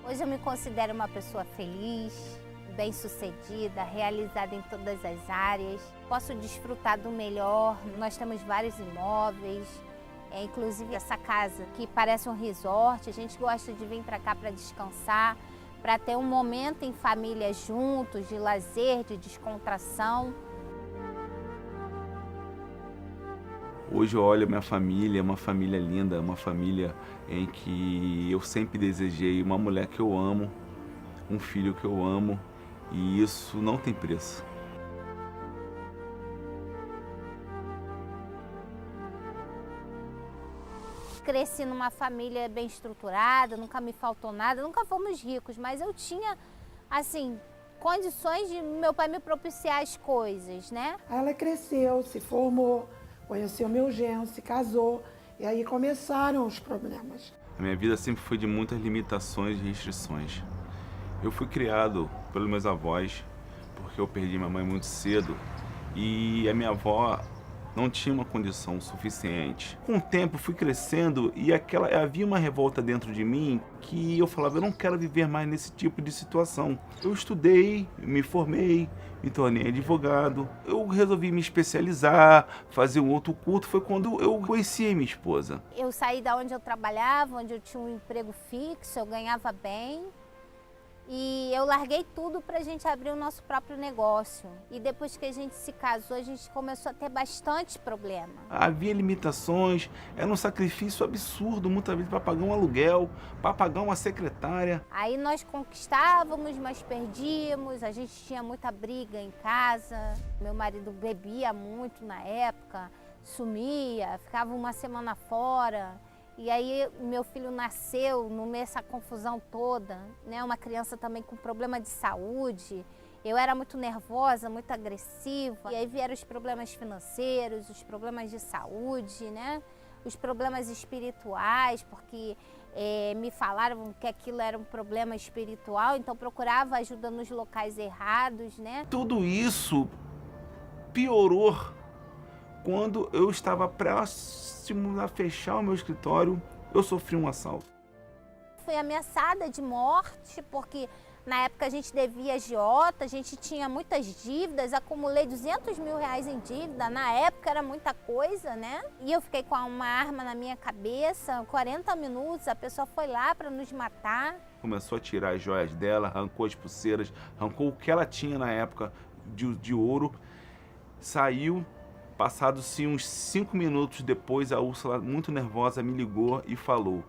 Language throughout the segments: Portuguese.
Hoje eu me considero uma pessoa feliz, bem-sucedida, realizada em todas as áreas. Posso desfrutar do melhor, nós temos vários imóveis, inclusive essa casa que parece um resort. A gente gosta de vir para cá para descansar, para ter um momento em família juntos, de lazer, de descontração. Hoje eu olho a minha família, uma família linda, uma família em que eu sempre desejei, uma mulher que eu amo, um filho que eu amo, e isso não tem preço. Cresci numa família bem estruturada, nunca me faltou nada, nunca fomos ricos, mas eu tinha, assim, condições de meu pai me propiciar as coisas, né? Aí ela cresceu, se formou, conheceu meu genro, se casou, e aí começaram os problemas. A minha vida sempre foi de muitas limitações e restrições. Eu fui criado pelos meus avós, porque eu perdi minha mãe muito cedo, e a minha avó não tinha uma condição suficiente. Com o tempo fui crescendo e havia uma revolta dentro de mim que eu falava, eu não quero viver mais nesse tipo de situação. Eu estudei, me formei, me tornei advogado. Eu resolvi me especializar, fazer um outro curso. Foi quando eu conheci a minha esposa. Eu saí da onde eu trabalhava, onde eu tinha um emprego fixo, eu ganhava bem. E eu larguei tudo para a gente abrir o nosso próprio negócio. E depois que a gente se casou, a gente começou a ter bastante problema. Havia limitações, era um sacrifício absurdo, muitas vezes para pagar um aluguel, para pagar uma secretária. Aí nós conquistávamos, mas perdíamos, a gente tinha muita briga em casa. Meu marido bebia muito na época, sumia, ficava uma semana fora. E aí meu filho nasceu no meio dessa confusão toda, né? Uma criança também com problema de saúde. Eu era muito nervosa, muito agressiva. E aí vieram os problemas financeiros, os problemas de saúde, né? Os problemas espirituais, porque me falaram que aquilo era um problema espiritual, então procurava ajuda nos locais errados, né? Tudo isso piorou quando eu estava próximo a fechar o meu escritório, eu sofri um assalto. Fui ameaçada de morte, porque na época a gente devia agiota, a gente tinha muitas dívidas, acumulei 200 mil reais em dívida, na época era muita coisa, né? E eu fiquei com uma arma na minha cabeça, 40 minutos, a pessoa foi lá para nos matar. Começou a tirar as joias dela, arrancou as pulseiras, arrancou o que ela tinha na época de ouro, saiu. Passados-se uns 5 minutos depois, a Úrsula, muito nervosa, me ligou e falou: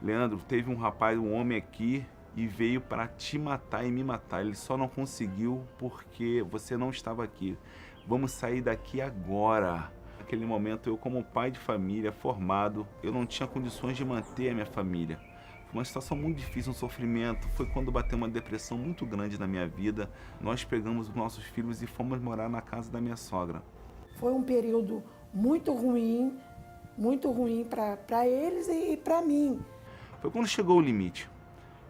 Leandro, teve um rapaz, um homem aqui e veio para te matar e me matar. Ele só não conseguiu porque você não estava aqui. Vamos sair daqui agora. Naquele momento, eu como pai de família, formado, eu não tinha condições de manter a minha família. Foi uma situação muito difícil, um sofrimento. Foi quando bateu uma depressão muito grande na minha vida. Nós pegamos os nossos filhos e fomos morar na casa da minha sogra. Foi um período muito ruim para eles e para mim. Foi quando chegou o limite.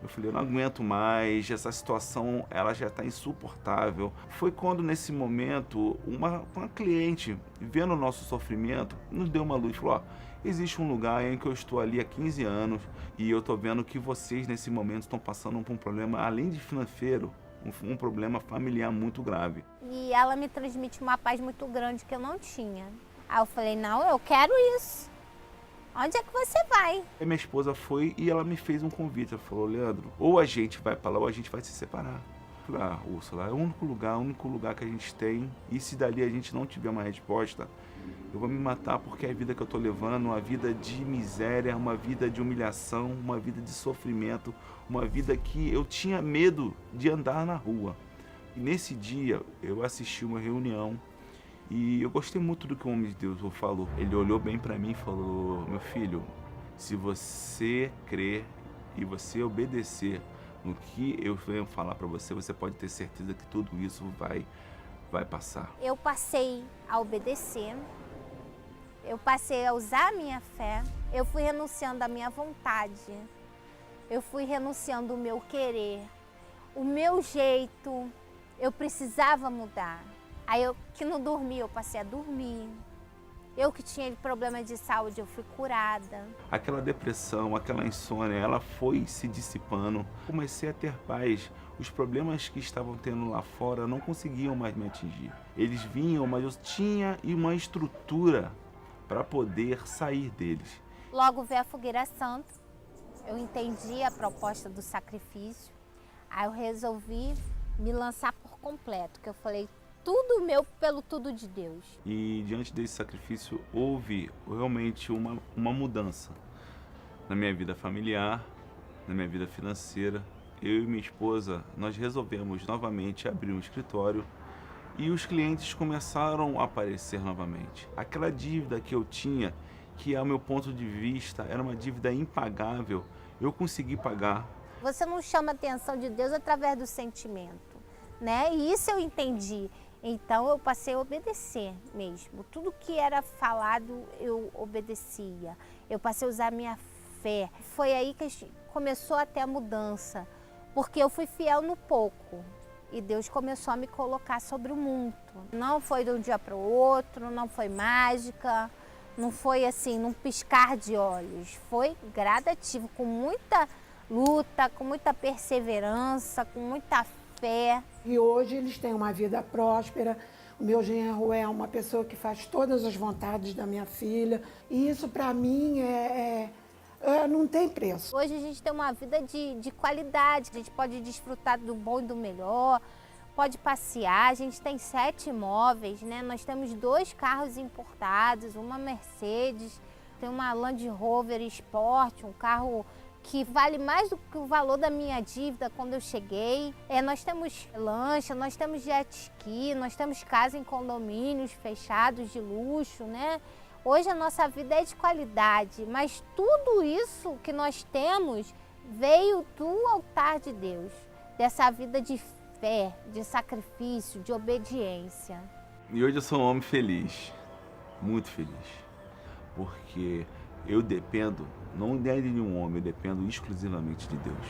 Eu falei, eu não aguento mais, essa situação ela já está insuportável. Foi quando, nesse momento, uma cliente, vendo o nosso sofrimento, nos deu uma luz. Falou, ó, existe um lugar em que eu estou ali há 15 anos e eu estou vendo que vocês, nesse momento, estão passando por um problema, além de financeiro, um problema familiar muito grave. E ela me transmite uma paz muito grande que eu não tinha. Aí eu falei, não, eu quero isso. Onde é que você vai? A minha esposa foi e ela me fez um convite. Ela falou, Leandro, ou a gente vai para lá ou a gente vai se separar. Eu falei, Úrsula, é o único lugar que a gente tem. E se dali a gente não tiver uma resposta, eu vou me matar, porque é a vida que eu estou levando, uma vida de miséria, uma vida de humilhação, uma vida de sofrimento, uma vida que eu tinha medo de andar na rua. E nesse dia eu assisti uma reunião e eu gostei muito do que o homem de Deus falou. Ele olhou bem para mim e falou, meu filho, se você crer e você obedecer no que eu venho falar para você, você pode ter certeza que tudo isso vai passar. Eu passei a obedecer, eu passei a usar a minha fé, eu fui renunciando à minha vontade, eu fui renunciando o meu querer, o meu jeito, eu precisava mudar. Aí eu que não dormia, eu passei a dormir, Eu que tinha problema de saúde, eu fui curada. Aquela depressão, aquela insônia, ela foi se dissipando. Comecei a ter paz. Os problemas que estavam tendo lá fora não conseguiam mais me atingir. Eles vinham, mas eu tinha uma estrutura para poder sair deles. Logo veio a Fogueira Santa. Eu entendi a proposta do sacrifício. Aí eu resolvi me lançar por completo, que eu falei, tudo meu pelo tudo de Deus. E diante desse sacrifício houve realmente uma mudança na minha vida familiar, na minha vida financeira. Eu e minha esposa, nós resolvemos novamente abrir um escritório e os clientes começaram a aparecer novamente. Aquela dívida que eu tinha, que ao meu ponto de vista era uma dívida impagável, eu consegui pagar. Você não chama a atenção de Deus através do sentimento, né? E isso eu entendi. Então eu passei a obedecer mesmo. Tudo que era falado eu obedecia. Eu passei a usar minha fé. Foi aí que começou até a mudança, porque eu fui fiel no pouco e Deus começou a me colocar sobre o muito. Não foi de um dia para o outro, não foi mágica, não foi assim, num piscar de olhos. Foi gradativo, com muita luta, com muita perseverança, com muita fé. E hoje eles têm uma vida próspera. O meu genro é uma pessoa que faz todas as vontades da minha filha. E isso para mim não tem preço. Hoje a gente tem uma vida de qualidade, a gente pode desfrutar do bom e do melhor, pode passear, a gente tem 7 imóveis, né? Nós temos 2 carros importados, uma Mercedes, tem uma Land Rover Sport, um carro que vale mais do que o valor da minha dívida quando eu cheguei. Nós temos lancha, nós temos jet ski, nós temos casa em condomínios fechados de luxo, né? Hoje a nossa vida é de qualidade, mas tudo isso que nós temos veio do altar de Deus, dessa vida de fé, de sacrifício, de obediência. E hoje eu sou um homem feliz, muito feliz, porque eu dependo, não de nenhum homem, eu dependo exclusivamente de Deus.